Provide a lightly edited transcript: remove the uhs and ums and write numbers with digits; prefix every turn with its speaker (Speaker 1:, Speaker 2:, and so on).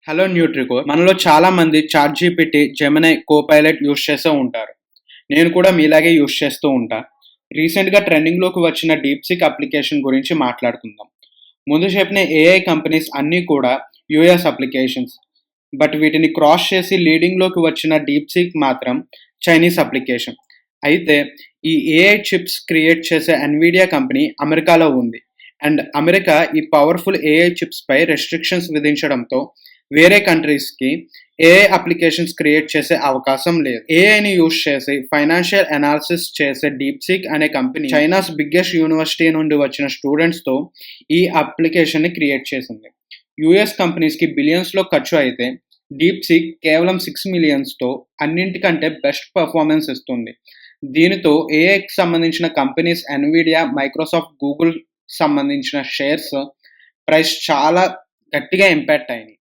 Speaker 1: Hello న్యూట్రికో మనలో చాలా మంది ChatGPT, Gemini, Copilot use చేస్తూ ఉంటారు. నేను కూడా మీలాగే యూస్ చేస్తూ ఉంటా. రీసెంట్గా ట్రెండింగ్లోకి వచ్చిన డీప్సీక్ అప్లికేషన్ గురించి మాట్లాడుకుందాం. ముందు చెప్పిన ఏఐ కంపెనీస్ అన్నీ కూడా యూఎస్ అప్లికేషన్స్. బట్ వీటిని క్రాస్ చేసి లీడింగ్లోకి వచ్చిన డీప్సీక్ మాత్రం చైనీస్ అప్లికేషన్. అయితే ఈ ఏఐ చిప్స్ క్రియేట్ చేసే ఎన్విడియా కంపెనీ అమెరికాలో ఉంది. అండ్ అమెరికా ఈ పవర్ఫుల్ ఏఐ చిప్స్పై రెస్ట్రిక్షన్స్ విధించడంతో వేరే కంట్రీస్కి ఏఐ అప్లికేషన్స్ క్రియేట్ చేసే అవకాశం లేదు. ఏఐని యూస్ చేసి ఫైనాన్షియల్ అనాలిసిస్ చేసే డీప్సీక్ అనే కంపెనీ చైనాస్ బిగ్గెస్ట్ యూనివర్సిటీ నుండి వచ్చిన స్టూడెంట్స్తో ఈ అప్లికేషన్ని క్రియేట్ చేసింది. యుఎస్ కంపెనీస్కి బిలియన్స్లో ఖర్చు అయితే డీప్సీక్ కేవలం 6 మిలియన్స్తో అన్నింటికంటే బెస్ట్ పర్ఫార్మెన్స్ ఇస్తుంది. దీనితో ఏఐకి సంబంధించిన కంపెనీస్ ఎన్విడియా, మైక్రోసాఫ్ట్, గూగుల్ సంబంధించిన షేర్స్ ప్రైస్ చాలా గట్టిగా ఇంపాక్ట్ అయినాయి.